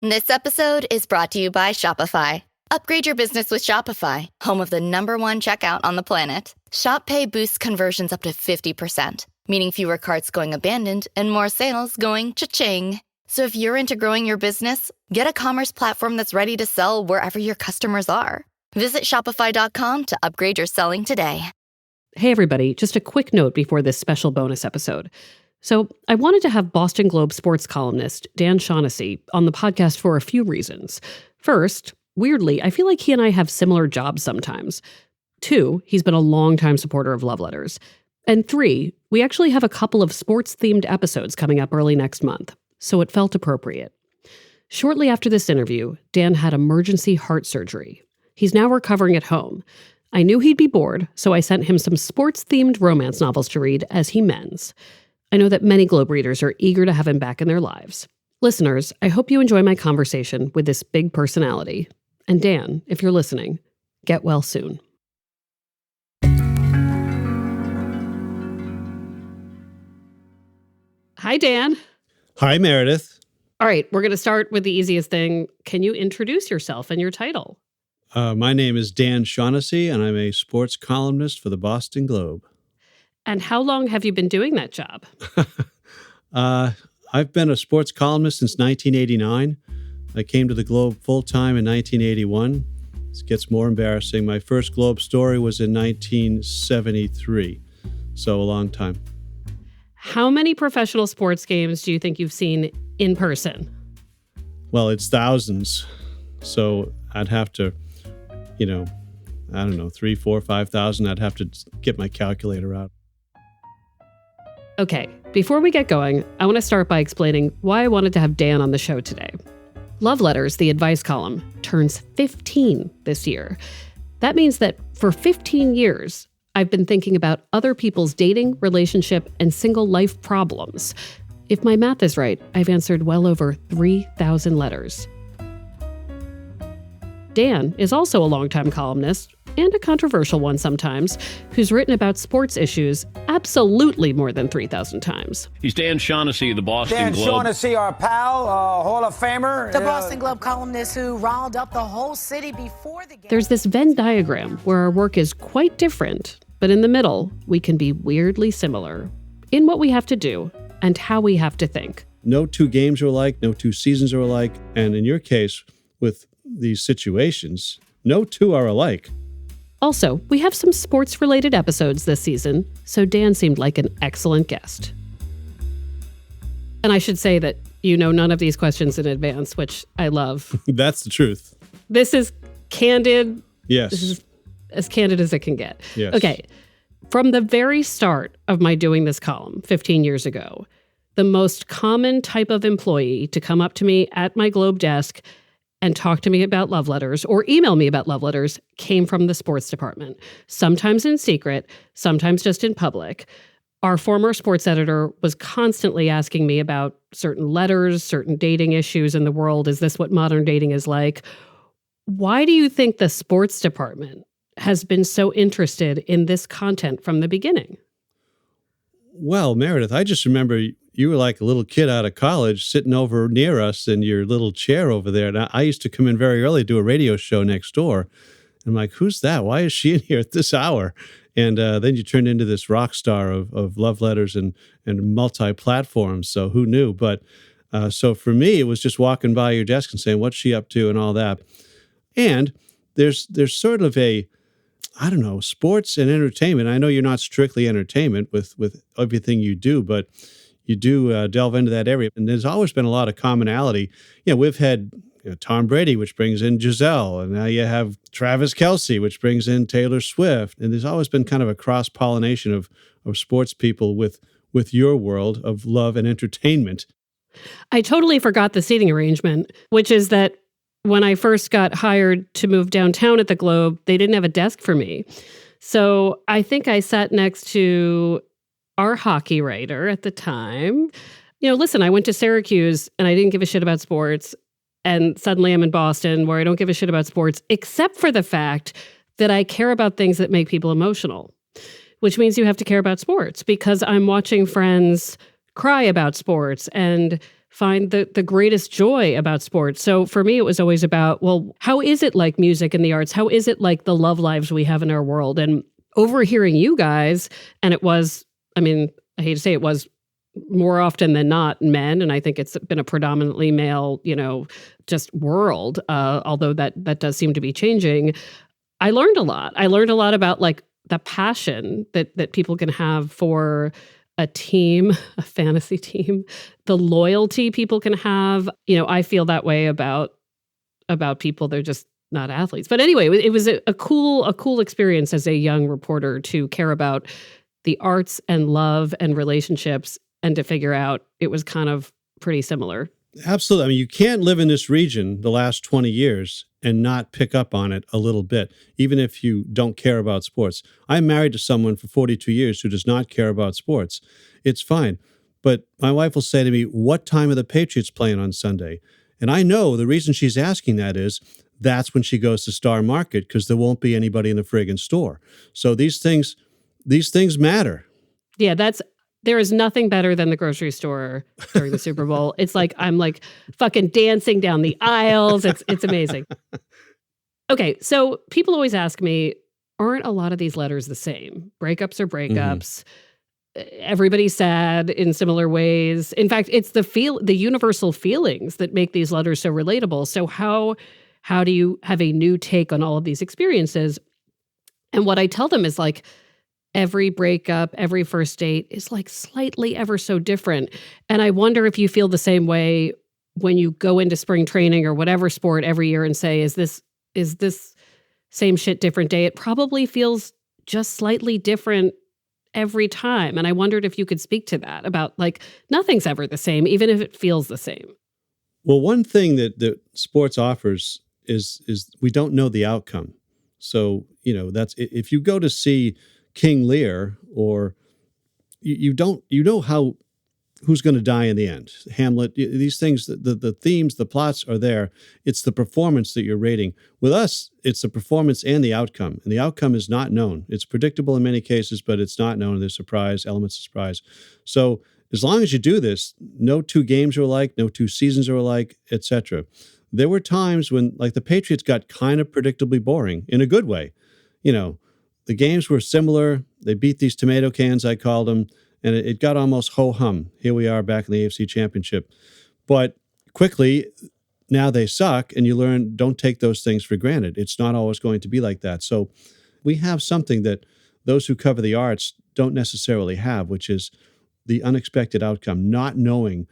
This episode is brought to you by Shopify. Upgrade your business with Shopify, home of the #1 checkout on the planet. Shop Pay boosts conversions up to 50%, meaning fewer carts going abandoned and more sales going cha-ching. So if you're into growing your business, get a commerce platform that's ready to sell wherever your customers are. Visit shopify.com to upgrade your selling today. Hey everybody, just a quick note before this special bonus episode. So I wanted to have Boston Globe sports columnist Dan Shaughnessy on the podcast for a few reasons. First, weirdly, I feel like he and I have similar jobs sometimes. 2, he's been a longtime supporter of love letters. And 3, we actually have a couple of sports-themed episodes coming up early next month, so it felt appropriate. Shortly after this interview, Dan had emergency heart surgery. He's now recovering at home. I knew he'd be bored, so I sent him some sports-themed romance novels to read as he mends. I know that many Globe readers are eager to have him back in their lives. Listeners, I hope you enjoy my conversation with this big personality. And Dan, if you're listening, get well soon. Hi, Dan. Hi, Meredith. All right, we're going to start with the easiest thing. Can you introduce yourself and your title? My name is Dan Shaughnessy, and I'm a sports columnist for the Boston Globe. And how long have you been doing that job? I've been a sports columnist since 1989. I came to the Globe full-time in 1981. This gets more embarrassing. My first Globe story was in 1973, so a long time. How many professional sports games do you think you've seen in person? Well, it's thousands, so I'd have to, 3, 4, 5,000. I'd have to get my calculator out. Okay, before we get going, I want to start by explaining why I wanted to have Dan on the show today. Love Letters, the advice column, turns 15 this year. That means that for 15 years, I've been thinking about other people's dating, relationship, and single life problems. If my math is right, I've answered well over 3,000 letters. Dan is also a longtime columnist, and a controversial one sometimes, who's written about sports issues absolutely more than 3,000 times. He's Dan Shaughnessy of the Boston Globe. Dan Shaughnessy, our pal, Hall of Famer. The Boston Globe columnist who riled up the whole city before the game. There's this Venn diagram where our work is quite different, but in the middle, we can be weirdly similar in what we have to do and how we have to think. No 2 games are alike, no 2 seasons are alike, and in your case, with these situations, no 2 are alike. Also, we have some sports-related episodes this season, so Dan seemed like an excellent guest. And I should say that you know none of these questions in advance, which I love. That's the truth. This is candid. Yes. This is as candid as it can get. Yes. Okay. From the very start of my doing this column 15 years ago, the most common type of employee to come up to me at my Globe desk and talk to me about love letters or email me about love letters came from the sports department, sometimes in secret, sometimes just in public. Our former sports editor was constantly asking me about certain letters, certain dating issues in the world. Is this what modern dating is like? Why do you think the sports department has been so interested in this content from the beginning? Well, Meredith, I just remember you were like a little kid out of college sitting over near us in your little chair over there. And I used to come in very early to do a radio show next door. And I'm like, who's that? Why is she in here at this hour? And then you turned into this rock star of love letters and multi-platforms. So who knew? But so for me, it was just walking by your desk and saying, what's she up to and all that. And there's sort of a, sports and entertainment. I know you're not strictly entertainment with everything you do, but you do delve into that area. And there's always been a lot of commonality. We've had Tom Brady, which brings in Giselle, and now you have Travis Kelce, which brings in Taylor Swift. And there's always been kind of a cross-pollination of sports people with your world of love and entertainment. I totally forgot the seating arrangement, which is that when I first got hired to move downtown at the Globe, they didn't have a desk for me. So I think I sat next to our hockey writer at the time. Listen, I went to Syracuse and I didn't give a shit about sports. And suddenly I'm in Boston where I don't give a shit about sports, except for the fact that I care about things that make people emotional, which means you have to care about sports because I'm watching friends cry about sports and find the greatest joy about sports. So for me, it was always about, well, how is it like music and the arts? How is it like the love lives we have in our world? And overhearing you guys, and it was, I mean, I hate to say it was more often than not men, and I think it's been a predominantly male, just world, although that does seem to be changing. I learned a lot. I learned a lot about like the passion that people can have for a team, a fantasy team, the loyalty people can have. I feel that way about people. They're just not athletes. But anyway, it was a cool experience as a young reporter to care about the arts and love and relationships, and to figure out it was kind of pretty similar. Absolutely. I mean, you can't live in this region the last 20 years and not pick up on it a little bit, even if you don't care about sports. I'm married to someone for 42 years who does not care about sports. It's fine. But my wife will say to me, what time are the Patriots playing on Sunday? And I know the reason she's asking that is that's when she goes to Star Market, because there won't be anybody in the friggin' store. So these things matter. Yeah, there is nothing better than the grocery store during the Super Bowl. It's like I'm like fucking dancing down the aisles. It's amazing. Okay, so people always ask me, aren't a lot of these letters the same? Breakups are breakups. Everybody's sad in similar ways. In fact, it's the universal feelings that make these letters so relatable. So how do you have a new take on all of these experiences? And what I tell them is like, every breakup, every first date is like slightly ever so different. And I wonder if you feel the same way when you go into spring training or whatever sport every year and say, is this same shit, different day? It probably feels just slightly different every time. And I wondered if you could speak to that about like, nothing's ever the same, even if it feels the same. Well, one thing that sports offers is we don't know the outcome. So, that's if you go to see King Lear, or you know who's going to die in the end. Hamlet, these things, the themes, the plots are there. It's the performance that you're rating. With us, it's the performance and the outcome. And the outcome is not known. It's predictable in many cases, but it's not known. There's elements of surprise. So as long as you do this, no two games are alike, no two seasons are alike, etc. There were times when, like, the Patriots got kind of predictably boring in a good way. The games were similar. They beat these tomato cans, I called them, and it got almost ho-hum. Here we are back in the AFC Championship. But quickly, now they suck, and you learn, don't take those things for granted. It's not always going to be like that. So we have something that those who cover the arts don't necessarily have, which is the unexpected outcome, not knowing.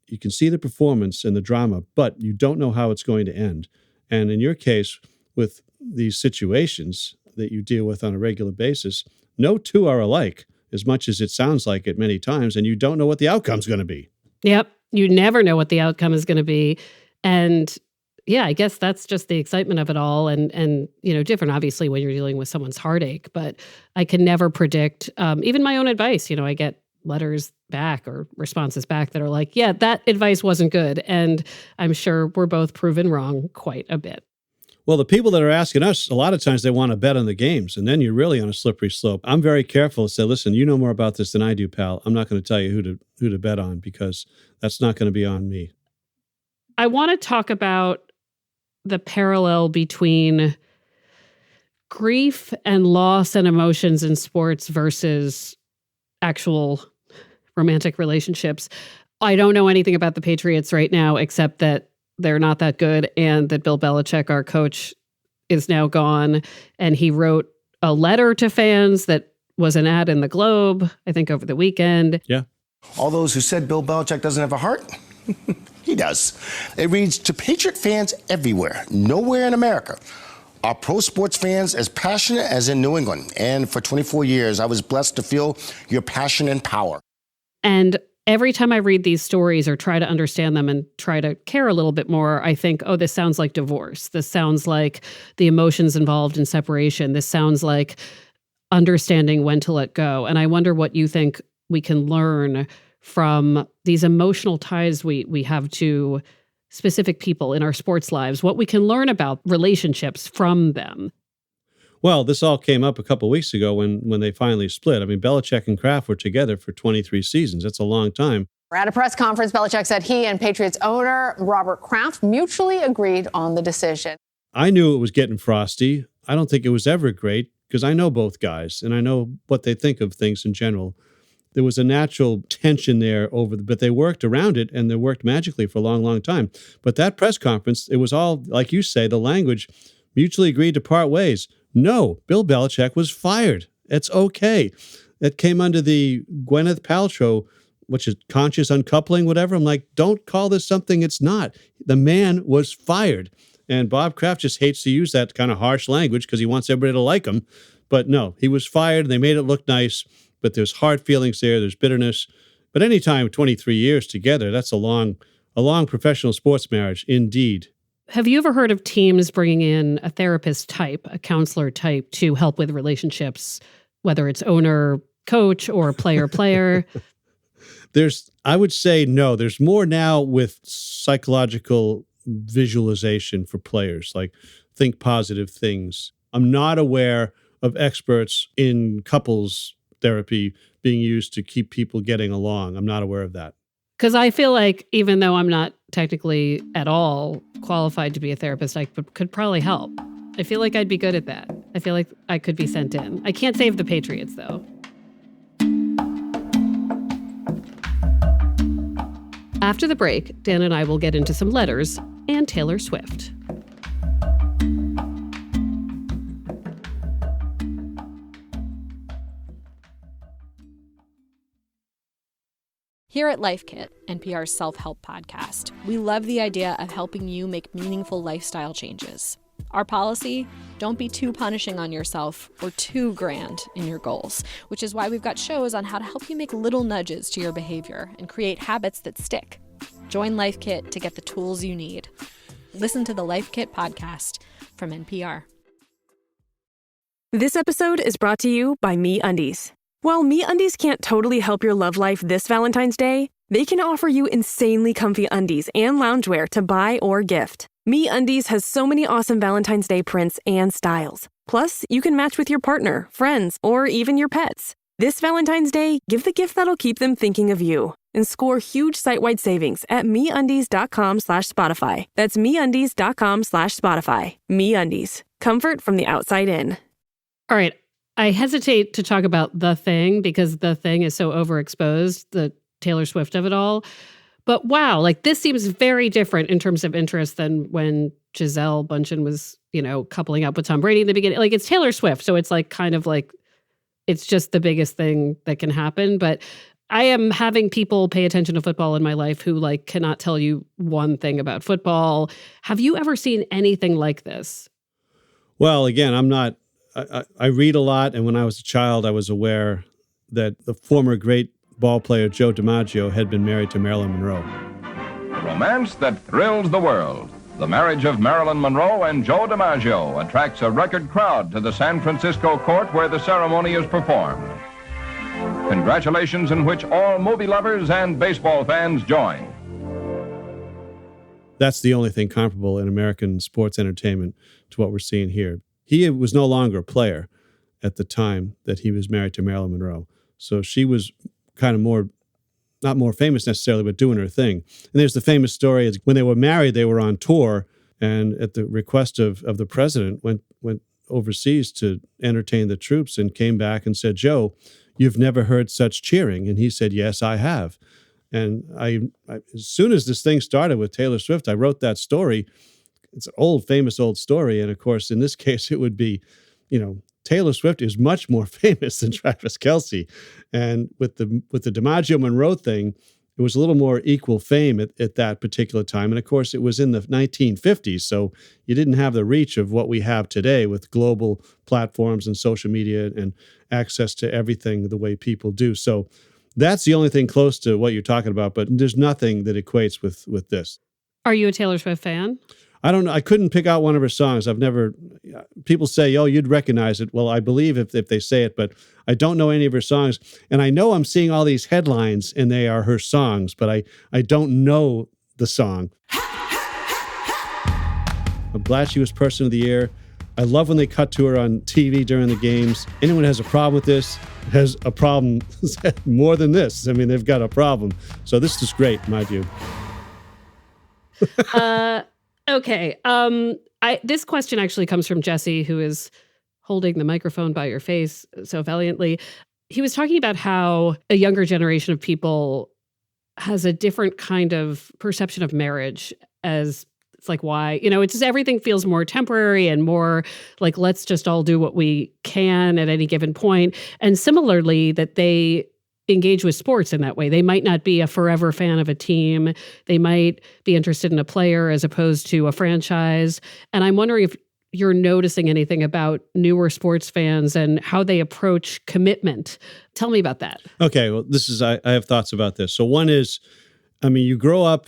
You can see the performance and the drama, but you don't know how it's going to end. And in your case, with these situations that you deal with on a regular basis, no two are alike, as much as it sounds like it many times, and you don't know what the outcome's going to be. Yep. You never know what the outcome is going to be. And yeah, I guess that's just the excitement of it all. And different obviously when you're dealing with someone's heartache, but I can never predict, even my own advice. I get letters back or responses back that are like, yeah, that advice wasn't good. And I'm sure we're both proven wrong quite a bit. Well, the people that are asking us, a lot of times they want to bet on the games, and then you're really on a slippery slope. I'm very careful to say, listen, you know more about this than I do, pal. I'm not going to tell you who to bet on, because that's not going to be on me. I want to talk about the parallel between grief and loss and emotions in sports versus actual romantic relationships. I don't know anything about the Patriots right now, except that they're not that good, and that Bill Belichick, our coach, is now gone. And he wrote a letter to fans that was an ad in the Globe, I think over the weekend. Yeah. All those who said Bill Belichick doesn't have a heart, he does. It reads, to Patriot fans everywhere, nowhere in America are pro sports fans as passionate as in New England. And for 24 years, I was blessed to feel your passion and power. And every time I read these stories or try to understand them and try to care a little bit more, I think, oh, this sounds like divorce. This sounds like the emotions involved in separation. This sounds like understanding when to let go. And I wonder what you think we can learn from these emotional ties we have to specific people in our sports lives, what we can learn about relationships from them. Well, this all came up a couple of weeks ago when they finally split. I mean, Belichick and Kraft were together for 23 seasons. That's a long time. At a press conference, Belichick said he and Patriots owner Robert Kraft mutually agreed on the decision. I knew it was getting frosty. I don't think it was ever great because I know both guys and I know what they think of things in general. There was a natural tension there but they worked around it and they worked magically for a long, long time. But that press conference, it was all, like you say, the language mutually agreed to part ways. No, Bill Belichick was fired. It's okay. That came under the Gwyneth Paltrow, which is conscious uncoupling, whatever. I'm like, don't call this something it's not. The man was fired. And Bob Kraft just hates to use that kind of harsh language because he wants everybody to like him. But no, he was fired and they made it look nice. But there's hard feelings there. There's bitterness. But anytime 23 years together, that's a long professional sports marriage, indeed. Have you ever heard of teams bringing in a therapist type, a counselor type to help with relationships, whether it's owner, coach, or player? I would say no. There's more now with psychological visualization for players, like think positive things. I'm not aware of experts in couples therapy being used to keep people getting along. I'm not aware of that. Because I feel like even though I'm not technically at all qualified to be a therapist, I could probably help. I feel like I'd be good at that. I feel like I could be sent in. I can't save the Patriots, though. After the break, Dan and I will get into some letters and Taylor Swift. Here at Life Kit, NPR's self-help podcast, we love the idea of helping you make meaningful lifestyle changes. Our policy, don't be too punishing on yourself or too grand in your goals, which is why we've got shows on how to help you make little nudges to your behavior and create habits that stick. Join Life Kit to get the tools you need. Listen to the Life Kit podcast from NPR. This episode is brought to you by MeUndies. While MeUndies can't totally help your love life this Valentine's Day, they can offer you insanely comfy undies and loungewear to buy or gift. MeUndies has so many awesome Valentine's Day prints and styles. Plus, you can match with your partner, friends, or even your pets. This Valentine's Day, give the gift that'll keep them thinking of you and score huge site-wide savings at MeUndies.com/Spotify. That's MeUndies.com/Spotify. MeUndies. Comfort from the outside in. All right. I hesitate to talk about The Thing because The Thing is so overexposed, the Taylor Swift of it all. But wow, like this seems very different in terms of interest than when Gisele Bündchen was, coupling up with Tom Brady in the beginning. Like it's Taylor Swift, so it's like kind of like it's just the biggest thing that can happen. But I am having people pay attention to football in my life who like cannot tell you one thing about football. Have you ever seen anything like this? Well, again, I read a lot, and when I was a child, I was aware that the former great ball player Joe DiMaggio had been married to Marilyn Monroe. Romance that thrills the world. The marriage of Marilyn Monroe and Joe DiMaggio attracts a record crowd to the San Francisco court where the ceremony is performed. Congratulations in which all movie lovers and baseball fans join. That's the only thing comparable in American sports entertainment to what we're seeing here. He was no longer a player at the time that he was married to Marilyn Monroe. So she was kind of not more famous necessarily, but doing her thing. And there's the famous story, when they were married, they were on tour, and at the request of the president, went overseas to entertain the troops and came back and said, "Joe, you've never heard such cheering." And he said, "Yes, I have." And I as soon as this thing started with Taylor Swift, I wrote that story. It's an famous old story. And of course, in this case, it would be, Taylor Swift is much more famous than Travis Kelce. And with the DiMaggio Monroe thing, it was a little more equal fame at that particular time. And of course, it was in the 1950s. So you didn't have the reach of what we have today with global platforms and social media and access to everything the way people do. So that's the only thing close to what you're talking about. But there's nothing that equates with this. Are you a Taylor Swift fan? I don't know. I couldn't pick out one of her songs. People say, "Oh, you'd recognize it." Well, I believe if they say it, but I don't know any of her songs. And I know I'm seeing all these headlines and they are her songs, but I don't know the song. I'm glad she was Person of the Year. I love when they cut to her on TV during the games. Anyone who has a problem with this, has a problem more than this. I mean, they've got a problem. So this is great, in my view. Okay. This question actually comes from Jesse, who is holding the microphone by your face so valiantly. He was talking about how a younger generation of people has a different kind of perception of marriage as it's like, why? It's just everything feels more temporary and more like, let's just all do what we can at any given point. And similarly, that they engage with sports in that way. They might not be a forever fan of a team. They might be interested in a player as opposed to a franchise. And I'm wondering if you're noticing anything about newer sports fans and how they approach commitment. Tell me about that. Okay, well, I have thoughts about this. So one is, you grow up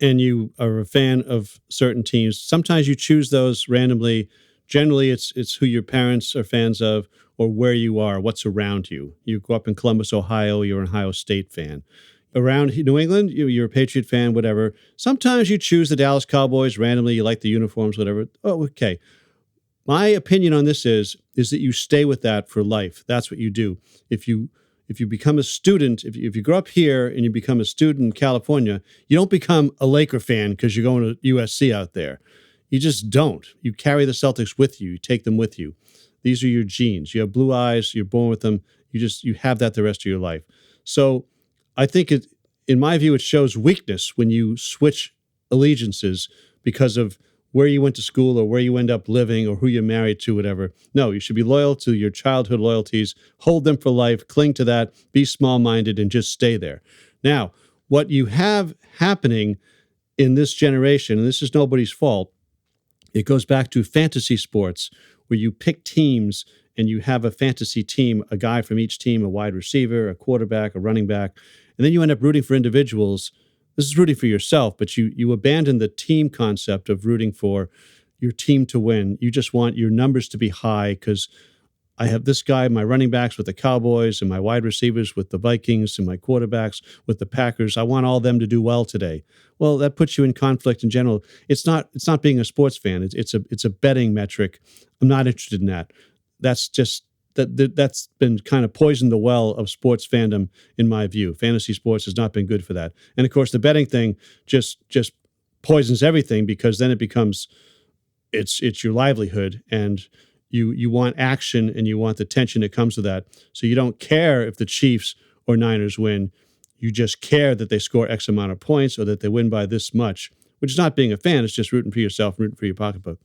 and you are a fan of certain teams. Sometimes you choose those randomly. Generally, it's who your parents are fans of or where you are, what's around you. You grew up in Columbus, Ohio, you're an Ohio State fan. Around New England, you're a Patriot fan, whatever. Sometimes you choose the Dallas Cowboys randomly, you like the uniforms, whatever. Oh, okay. My opinion on this is that you stay with that for life. That's what you do. If you become a student, if you grow up here and you become a student in California, you don't become a Laker fan because you're going to USC out there. You just don't. You carry the Celtics with you. You take them with you. These are your genes. You have blue eyes. You're born with them. You have that the rest of your life. So I think in my view, it shows weakness when you switch allegiances because of where you went to school or where you end up living or who you're married to, whatever. No, you should be loyal to your childhood loyalties, hold them for life, cling to that, be small-minded, and just stay there. Now, what you have happening in this generation, and this is nobody's fault, it goes back to fantasy sports where you pick teams and you have a fantasy team, a guy from each team, a wide receiver, a quarterback, a running back, and then you end up rooting for individuals. This is rooting for yourself, but you abandon the team concept of rooting for your team to win. You just want your numbers to be high because I have this guy, my running backs with the Cowboys and my wide receivers with the Vikings and my quarterbacks with the Packers. I want all them to do well today. Well, that puts you in conflict in general. It's not being a sports fan. It's a betting metric. I'm not interested in that. That's been kind of poisoned the well of sports fandom, in my view. Fantasy sports has not been good for that. And of course, the betting thing just poisons everything because then it becomes it's your livelihood and you want action and you want the tension that comes with that. So you don't care if the Chiefs or Niners win. You just care that they score X amount of points or that they win by this much, which is not being a fan. It's just rooting for yourself, rooting for your pocketbook.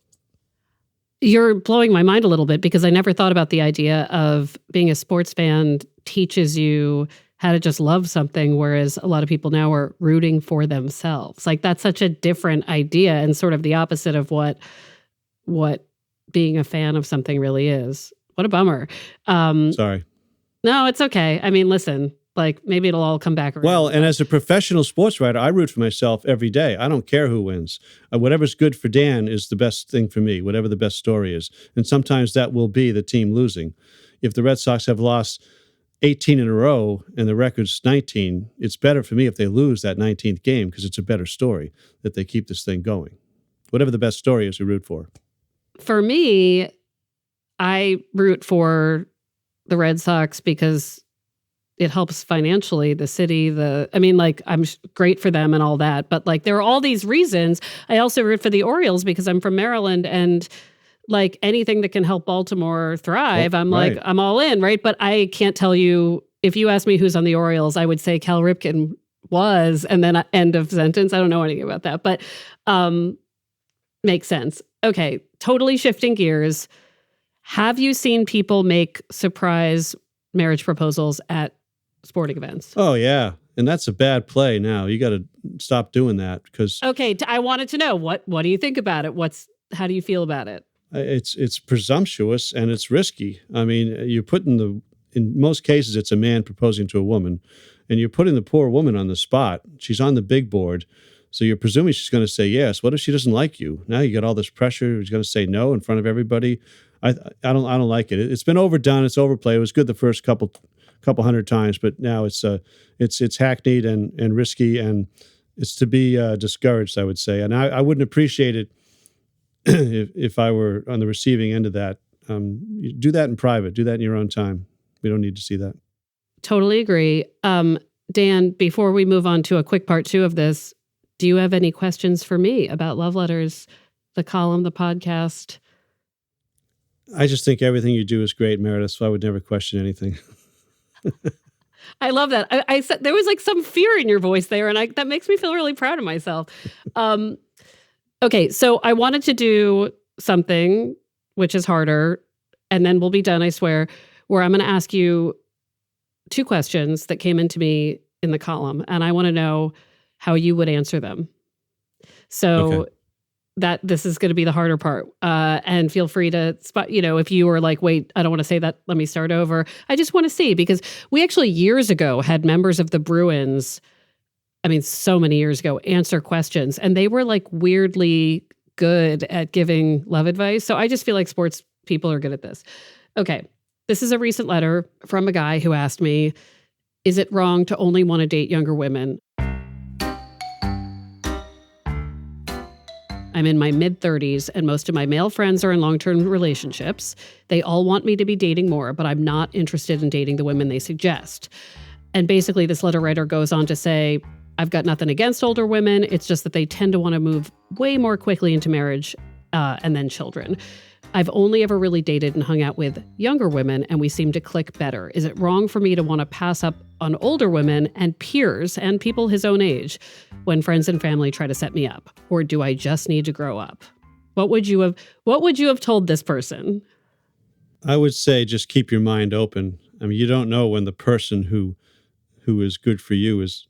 You're blowing my mind a little bit because I never thought about the idea of being a sports fan teaches you how to just love something, whereas a lot of people now are rooting for themselves. Like that's such a different idea and sort of the opposite of what being a fan of something really is. What a bummer. Sorry. No, it's okay. I mean, listen, like maybe it'll all come back around. Well, and as a professional sports writer, I root for myself every day. I don't care who wins. Whatever's good for Dan is the best thing for me, whatever the best story is. And sometimes that will be the team losing. If the Red Sox have lost 18 in a row and the record's 19, it's better for me if they lose that 19th game because it's a better story that they keep this thing going. Whatever the best story is, we root for. For me, I root for the Red Sox because it helps financially, the city, I'm great for them and all that. But like, there are all these reasons. I also root for the Orioles because I'm from Maryland and like anything that can help Baltimore thrive, I'm right. like, I'm all in, right? But I can't tell you, if you ask me who's on the Orioles, I would say Cal Ripken was, and then end of sentence. I don't know anything about that, but makes sense. Okay, totally shifting gears. Have you seen people make surprise marriage proposals at sporting events? Oh, yeah. And that's a bad play now. You got to stop doing that because... Okay, I wanted to know, what do you think about it? How do you feel about it? It's presumptuous and it's risky. I mean, in most cases, it's a man proposing to a woman, and you're putting the poor woman on the spot. She's on the big board. So you're presuming she's going to say yes. What if she doesn't like you? Now you got all this pressure. She's going to say no in front of everybody. I don't like it. It's been overdone. It's overplayed. It was good the first couple hundred times, but now it's hackneyed and risky, and it's to be discouraged, I would say. And I wouldn't appreciate it if I were on the receiving end of that. You do that in private. Do that in your own time. We don't need to see that. Totally agree. Dan, before we move on to a quick part 2 of this, do you have any questions for me about love letters, the column, the podcast? I just think everything you do is great, Meredith, so I would never question anything. I love that. I said there was like some fear in your voice there, and that makes me feel really proud of myself. Okay, so I wanted to do something which is harder, and then we'll be done, I swear, where I'm going to ask you 2 questions that came into me in the column, and I want to know how you would answer them. So that this is going to be the harder part. And feel free to spot, if you were like, wait, I don't want to say that, let me start over. I just want to see, because we actually years ago had members of the Bruins, so many years ago, answer questions, and they were like weirdly good at giving love advice. So I just feel like sports people are good at this. Okay. This is a recent letter from a guy who asked me, is it wrong to only want to date younger women? I'm in my mid-30s, and most of my male friends are in long-term relationships. They all want me to be dating more, but I'm not interested in dating the women they suggest. And basically, this letter writer goes on to say, I've got nothing against older women. It's just that they tend to want to move way more quickly into marriage and then children. I've only ever really dated and hung out with younger women, and we seem to click better. Is it wrong for me to want to pass up on older women and peers and people his own age when friends and family try to set me up? Or do I just need to grow up? What would you have told this person? I would say just keep your mind open. You don't know when the person who is good for you is,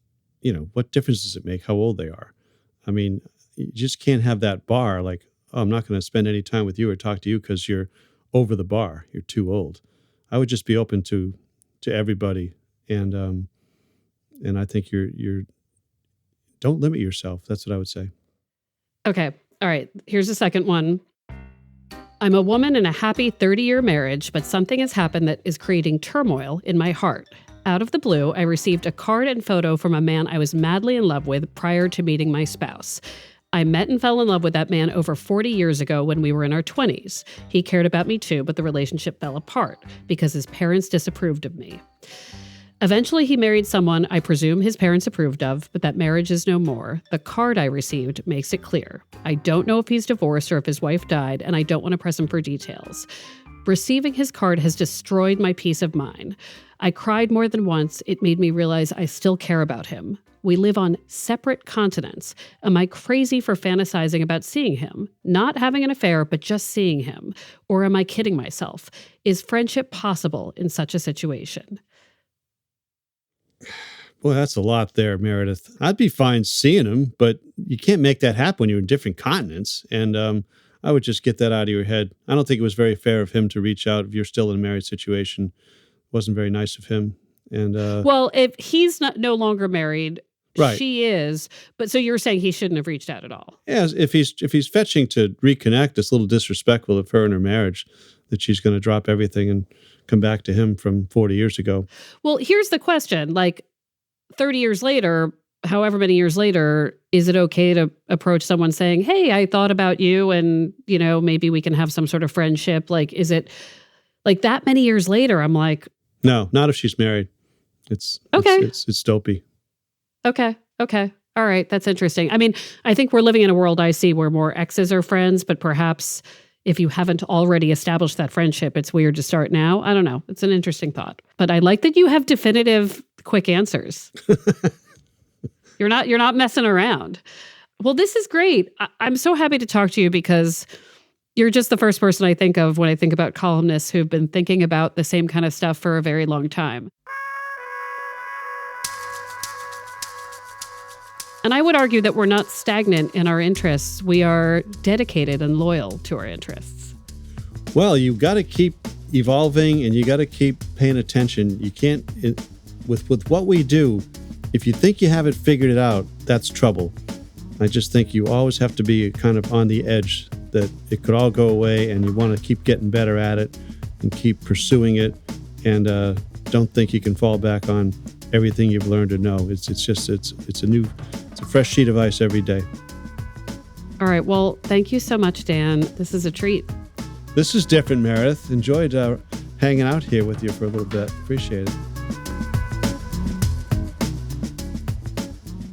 what difference does it make how old they are? You just can't have that bar like, oh, I'm not going to spend any time with you or talk to you because you're over the bar. You're too old. I would just be open to everybody, and I think you're don't limit yourself. That's what I would say. Okay, all right. Here's the second one. I'm a woman in a happy 30-year marriage, but something has happened that is creating turmoil in my heart. Out of the blue, I received a card and photo from a man I was madly in love with prior to meeting my spouse. I met and fell in love with that man over 40 years ago when we were in our 20s. He cared about me too, but the relationship fell apart because his parents disapproved of me. Eventually, he married someone I presume his parents approved of, but that marriage is no more. The card I received makes it clear. I don't know if he's divorced or if his wife died, and I don't want to press him for details. Receiving his card has destroyed my peace of mind. I cried more than once. It made me realize I still care about him. We live on separate continents. Am I crazy for fantasizing about seeing him? Not having an affair, but just seeing him? Or am I kidding myself? Is friendship possible in such a situation? Boy, that's a lot there, Meredith. I'd be fine seeing him, but you can't make that happen when you're in different continents. And I would just get that out of your head. I don't think it was very fair of him to reach out if you're still in a married situation. It wasn't very nice of him. And well, if he's no longer married, right. She is. But so you're saying he shouldn't have reached out at all? Yeah, if he's fetching to reconnect, it's a little disrespectful of her and her marriage that she's going to drop everything and come back to him from 40 years ago. Well, here's the question. 30 years later, however many years later, is it okay to approach someone saying, hey, I thought about you and, maybe we can have some sort of friendship? Is it that many years later? I'm like, no, not if she's married. It's okay. It's dopey. Okay. All right. That's interesting. I think we're living in a world I see where more exes are friends, but perhaps if you haven't already established that friendship, it's weird to start now. I don't know. It's an interesting thought. But I like that you have definitive, quick answers. You're not messing around. Well, this is great. I'm so happy to talk to you because you're just the first person I think of when I think about columnists who've been thinking about the same kind of stuff for a very long time. And I would argue that we're not stagnant in our interests. We are dedicated and loyal to our interests. Well, you've got to keep evolving and you got to keep paying attention. You can't, with what we do, if you think you haven't figured it out, that's trouble. I just think you always have to be kind of on the edge that it could all go away and you want to keep getting better at it and keep pursuing it and don't think you can fall back on everything you've learned or know. It's a fresh sheet of ice every day. All right. Well, thank you so much, Dan. This is a treat. This is different, Meredith. Enjoyed hanging out here with you for a little bit. Appreciate it.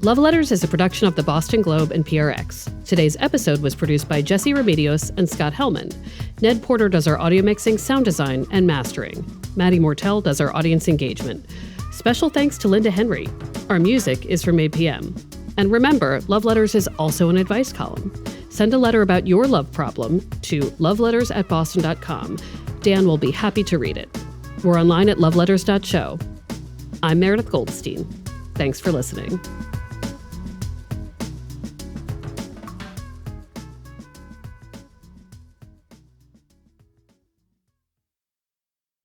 Love Letters is a production of the Boston Globe and PRX. Today's episode was produced by Jesse Remedios and Scott Hellman. Ned Porter does our audio mixing, sound design, and mastering. Maddie Mortel does our audience engagement. Special thanks to Linda Henry. Our music is from APM. And remember, Love Letters is also an advice column. Send a letter about your love problem to loveletters@boston.com. Dan will be happy to read it. We're online at loveletters.show. I'm Meredith Goldstein. Thanks for listening.